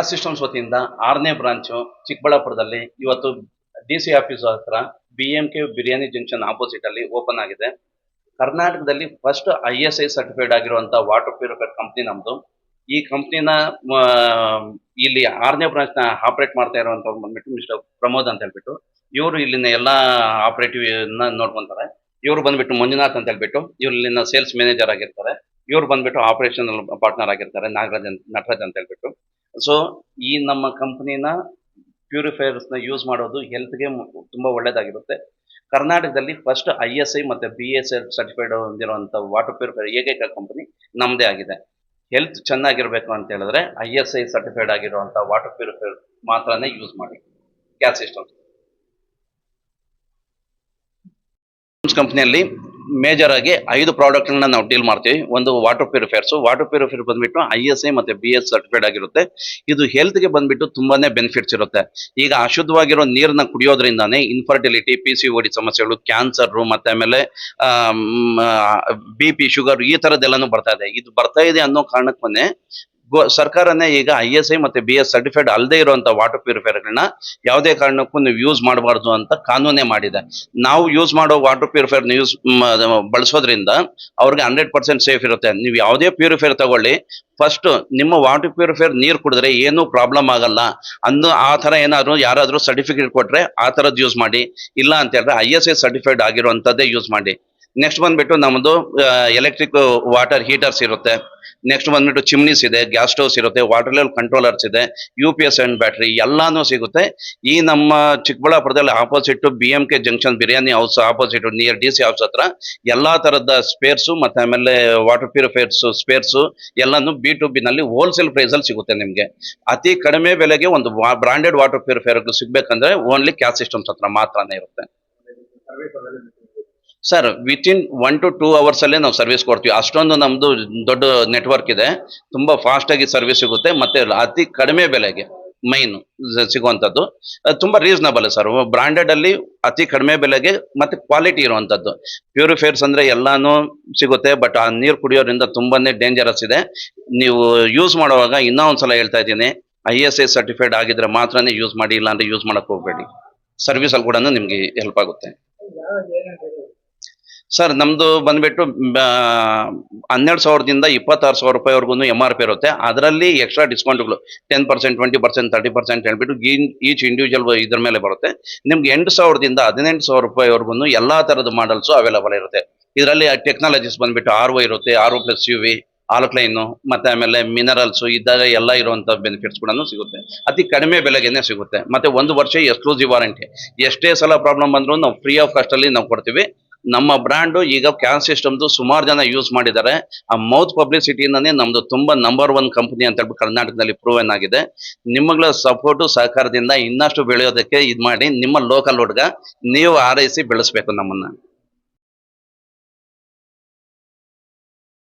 Cash systems ವತಿಯಿಂದ 6ನೇ branch ಚಿಕ್ಕಬಳ್ಳಾಪುರದಲ್ಲಿ ಇವತ್ತು DC ಆಫೀಸ್ ಹತ್ರ BMK ಬಿರಿಯಾನಿ ಜಂಕ್ಷನ್ ಆಪೋಸಿಟ್ ಅಲ್ಲಿ ಓಪನ್ ಆಗಿದೆ. ಕರ್ನಾಟಕದಲ್ಲಿ ಫಸ್ಟ್ ISI ಸರ್ಟಿಫೈಡ್ ಆಗಿರುವಂತಹ ವಾಟರ್ ಪ್ಯೂರಿಫೈರ್ ಕಂಪ್ನಿ ನಮ್ದು. ಈ ಕಂಪ್ನಿನ ಇಲ್ಲಿ 6ನೇ ಬ್ರಾಂಚ್ ನ ಆಪರೇಟ್ ಮಾಡ್ತಾ ಇರುವಂತ ಬಂದ್ಬಿಟ್ಟು ಮಿಸ್ಟರ್ ಪ್ರಮೋದ್ ಅಂತ ಹೇಳ್ಬಿಟ್ಟು ಇವರು ಇಲ್ಲಿನ ಎಲ್ಲಾ ಆಪರೇಟಿವ್ ನೋಡ್ಕೊಂತಾರೆ. ಇವರು ಬಂದ್ಬಿಟ್ಟು ಮಂಜುನಾಥ್ ಅಂತ ಹೇಳ್ಬಿಟ್ಟು ಇವ್ರು ಇಲ್ಲಿನ ಸೇಲ್ಸ್ ಮ್ಯಾನೇಜರ್ ಆಗಿರ್ತಾರೆ. ಇವ್ರು ಬಂದ್ಬಿಟ್ಟು ಆಪರೇಷನಲ್ ಪಾರ್ಟ್ನರ್ ಆಗಿರ್ತಾರೆ ನಟರಾಜ್ ಅಂತ ಹೇಳ್ಬಿಟ್ಟು. ಸೊ ಈ ನಮ್ಮ ಕಂಪನಿನ ಪ್ಯೂರಿಫೈಯರ್ಸ್ ನ ಯೂಸ್ ಮಾಡೋದು ಹೆಲ್ತ್ಗೆ ತುಂಬಾ ಒಳ್ಳೇದಾಗಿರುತ್ತೆ. ಕರ್ನಾಟಕದಲ್ಲಿ ಫಸ್ಟ್ ISI ಮತ್ತೆ BSL ಸರ್ಟಿಫೈಡ್ ಹೊಂದಿರುವಂತ ವಾಟರ್ ಪ್ಯೂರಿಫೈಯರ್ ಏಕೈಕ ಕಂಪನಿ ನಮ್ದೇ ಆಗಿದೆ. ಹೆಲ್ತ್ ಚೆನ್ನಾಗಿರ್ಬೇಕು ಅಂತ ಹೇಳಿದ್ರೆ ISI ಸರ್ಟಿಫೈಡ್ ಆಗಿರುವಂತ ವಾಟರ್ ಪ್ಯೂರಿಫೈಯರ್ ಮಾತ್ರನೇ ಯೂಸ್ ಮಾಡಿ. ಗ್ಯಾಸ್ ಸಿಸ್ಟಮ್ ಕಂಪನಿಯಲ್ಲಿ ಮೇಜರ್ ಆಗಿ 5 ಪ್ರಾಡಕ್ಟ್ ನಾವು ಡೀಲ್ ಮಾಡ್ತೀವಿ. ಒಂದು ವಾಟರ್ ಪ್ಯೂರಿಫೈರ್ ಬಂದ್ಬಿಟ್ಟು ISI ಮತ್ತೆ BS ಸರ್ಟಿಫೈಡ್ ಆಗಿರುತ್ತೆ. ಇದು ಹೆಲ್ತ್ ಗೆ ಬಂದ್ಬಿಟ್ಟು ತುಂಬಾನೇ ಬೆನಿಫಿಟ್ಸ್ ಇರುತ್ತೆ. ಈಗ ಅಶುದ್ಧವಾಗಿರೋ ನೀರನ್ನ ಕುಡಿಯೋದ್ರಿಂದಾನೇ ಇನ್ಫರ್ಟಿಲಿಟಿ, PCOD ಸಮಸ್ಯೆಗಳು, ಕ್ಯಾನ್ಸರ್ ಮತ್ತೆ ಆಮೇಲೆ BP, ಶುಗರ್ ಈ ತರದೆಲ್ಲಾನು ಬರ್ತಾ ಇದೆ. ಇದು ಬರ್ತಾ ಇದೆ ಅನ್ನೋ ಕಾರಣಕ್ಕೆ ಸರ್ಕಾರನೇ ಈಗ ISI ಮತ್ತೆ BS ಸರ್ಟಿಫೈಡ್ ಅಲ್ಲದೆ ಇರುವಂತ ವಾಟರ್ ಪ್ಯೂರಿಫೈರ್ಗಳನ್ನ ಯಾವುದೇ ಕಾರಣಕ್ಕೂ ನೀವು ಯೂಸ್ ಮಾಡಬಾರ್ದು ಅಂತ ಕಾನೂನೇ ಮಾಡಿದೆ. ನಾವು ಯೂಸ್ ಮಾಡೋ ವಾಟರ್ ಪ್ಯೂರಿಫೈರ್ ಯೂಸ್ ಬಳಸೋದ್ರಿಂದ ಅವ್ರಿಗೆ 100% ಸೇಫ್ ಇರುತ್ತೆ. ನೀವು ಯಾವುದೇ ಪ್ಯೂರಿಫೈರ್ ತಗೊಳ್ಳಿ, ಫಸ್ಟ್ ನಿಮ್ಮ ವಾಟರ್ ಪ್ಯೂರಿಫೈರ್ ನೀರು ಕುಡಿದ್ರೆ ಏನೂ ಪ್ರಾಬ್ಲಮ್ ಆಗಲ್ಲ ಅನ್ನೋ ಆ ತರ ಏನಾದ್ರು ಯಾರಾದ್ರೂ ಸರ್ಟಿಫಿಕೇಟ್ ಕೊಟ್ರೆ ಆ ತರದ್ ಯೂಸ್ ಮಾಡಿ. ಇಲ್ಲ ಅಂತ ಹೇಳಿದ್ರೆ ISI ಸರ್ಟಿಫೈಡ್ ಆಗಿರುವಂತದ್ದೇ ಯೂಸ್ ಮಾಡಿ. ನೆಕ್ಸ್ಟ್ ಬಂದ್ಬಿಟ್ಟು ನಮ್ಮದು ಎಲೆಕ್ಟ್ರಿಕ್ ವಾಟರ್ ಹೀಟರ್ಸ್ ಇರುತ್ತೆ. ನೆಕ್ಸ್ಟ್ ಬಂದ್ಬಿಟ್ಟು ಚಿಮ್ನೀಸ್ ಇದೆ, ಗ್ಯಾಸ್ ಸ್ಟೋವ್ಸ್ ಇರುತ್ತೆ, ವಾಟರ್ ಲೆವೆಲ್ ಕಂಟ್ರೋಲರ್ಸ್ ಇದೆ, UPS ಅಂಡ್ ಬ್ಯಾಟ್ರಿ ಎಲ್ಲಾನು ಸಿಗುತ್ತೆ. ಈ ನಮ್ಮ ಚಿಕ್ಕಬಳ್ಳಾಪುರದಲ್ಲಿ opposite BMK junction biryani house opposite near DC house ಹತ್ರ ಎಲ್ಲಾ ತರದ ಸ್ಪೇರ್ಸು ಮತ್ತೆ ಆಮೇಲೆ ವಾಟರ್ ಪ್ಯೂರಿಫೈರ್ಸ್ ಸ್ಪೇರ್ಸು ಎಲ್ಲಾನು B2B ನಲ್ಲಿ ಹೋಲ್ಸೇಲ್ ಪ್ರೈಸ್ ಅಲ್ಲಿ ಸಿಗುತ್ತೆ. ನಿಮ್ಗೆ ಅತಿ ಕಡಿಮೆ ಬೆಲೆಗೆ ಒಂದು ಬ್ರಾಂಡೆಡ್ ವಾಟರ್ ಪ್ಯೂರಿಫೈರ್ ಸಿಗ್ಬೇಕಂದ್ರೆ ಓನ್ಲಿ ಕ್ಯಾಶ್ ಸಿಸ್ಟಮ್ಸ್ ಹತ್ರ ಮಾತ್ರನೇ ಇರುತ್ತೆ. ಸರ್ ವಿತಿನ್ 1 to 2 hours ಅಲ್ಲೇ ನಾವು ಸರ್ವಿಸ್ ಕೊಡ್ತೀವಿ. ಅಷ್ಟೊಂದು ನಮ್ದು ದೊಡ್ಡ ನೆಟ್ವರ್ಕ್ ಇದೆ. ತುಂಬಾ ಫಾಸ್ಟ್ ಆಗಿ ಸರ್ವಿಸ್ ಸಿಗುತ್ತೆ ಮತ್ತೆ ಅತಿ ಕಡಿಮೆ ಬೆಲೆಗೆ ಮೈನ್ ಸಿಗುವಂತದ್ದು ತುಂಬಾ ರೀಸನಬಲ್ ಸರ್. ಬ್ರಾಂಡೆಡ್ ಅಲ್ಲಿ ಅತಿ ಕಡಿಮೆ ಬೆಲೆಗೆ ಮತ್ತೆ ಕ್ವಾಲಿಟಿ ಇರುವಂತದ್ದು ಪ್ಯೂರಿಫೈರ್ಸ್ ಅಂದ್ರೆ ಎಲ್ಲಾನು ಸಿಗುತ್ತೆ. ಬಟ್ ಆ ನೀರು ಕುಡಿಯೋದ್ರಿಂದ ತುಂಬಾನೇ ಡೇಂಜರಸ್ ಇದೆ. ನೀವು ಯೂಸ್ ಮಾಡುವಾಗ ಇನ್ನೂ ಒಂದ್ಸಲ ಹೇಳ್ತಾ ಇದ್ದೀನಿ, ISI ಸರ್ಟಿಫೈಡ್ ಆಗಿದ್ರೆ ಮಾತ್ರನೇ ಯೂಸ್ ಮಾಡಿ, ಇಲ್ಲ ಅಂದ್ರೆ ಯೂಸ್ ಮಾಡಕ್ ಹೋಗ್ಬೇಡಿ. ಸರ್ವಿಸ್ ಅಲ್ಲಿ ಕೂಡ ನಿಮ್ಗೆ ಹೆಲ್ಪ್ ಆಗುತ್ತೆ. ಸರ್ ನಮ್ದು ಬಂದ್ಬಿಟ್ಟು 12,000ದಿಂದ 26,000 ರೂಪಾಯಿವರೆಗೂ MRP ಇರುತ್ತೆ. ಅದರಲ್ಲಿ ಎಕ್ಸ್ಟ್ರಾ ಡಿಸ್ಕೌಂಟ್ಗಳು 10%, 20%, 30% ಹೇಳ್ಬಿಟ್ಟು ಈಚ್ ಇಂಡಿವಿಜುವಲ್ ಇದ್ರ ಮೇಲೆ ಬರುತ್ತೆ. ನಿಮ್ಗೆ 8,000ದಿಂದ 18,000 ರೂಪಾಯಿವರೆಗೂ ಎಲ್ಲಾ ತರದ ಮಾಡಲ್ಸ್ ಅವೈಲೇಬಲ್ ಇರುತ್ತೆ. ಇದರಲ್ಲಿ ಟೆಕ್ನಾಲಜೀಸ್ ಬಂದ್ಬಿಟ್ಟು RO ಇರುತ್ತೆ, RO+UV, ಆಲ್ಕ್ಲೈನು ಮತ್ತೆ ಆಮೇಲೆ ಮಿನರಲ್ಸ್ ಇದ್ದಾಗ ಎಲ್ಲ ಇರುವಂತ ಬೆನಿಫಿಟ್ಸ್ ಕೂಡ ಸಿಗುತ್ತೆ. ಅತಿ ಕಡಿಮೆ ಬೆಲೆಗೆನೆ ಸಿಗುತ್ತೆ. ಮತ್ತೆ 1 ವರ್ಷ ಎಕ್ಸ್ಕ್ಲೂಸಿವ್ ವಾರಂಟಿ. ಎಷ್ಟೇ ಸಲ ಪ್ರಾಬ್ಲಮ್ ಬಂದ್ರು ನಾವು ಫ್ರೀ ಆಫ್ ಕಾಸ್ಟ್ ಅಲ್ಲಿ ನಾವು ಕೊಡ್ತೀವಿ. ನಮ್ಮ ಬ್ರ್ಯಾಂಡು ಈಗ ಕ್ಯಾಶ್ ಸಿಸ್ಟಮ್ದು ಸುಮಾರು ಜನ ಯೂಸ್ ಮಾಡಿದ್ದಾರೆ. ಆ ಮೌತ್ ಪಬ್ಲಿಸಿಟಿನೇ ನಮ್ದು ತುಂಬಾ ನಂಬರ್ 1 ಕಂಪನಿ ಅಂತ ಹೇಳ್ಬಿಟ್ಟು ಕರ್ನಾಟಕದಲ್ಲಿ ಪ್ರೂವನ್ ಆಗಿದೆ. ನಿಮ್ಮಗಳ ಸಪೋರ್ಟು ಸಹಕಾರದಿಂದ ಇನ್ನಷ್ಟು ಬೆಳೆಯೋದಕ್ಕೆ ಇದು ಮಾಡಿ ನಿಮ್ಮ ಲೋಕಲ್ ಹುಡುಗ ನೀವು ಆರೈಸಿ ಬೆಳೆಸ್ಬೇಕು ನಮ್ಮನ್ನ.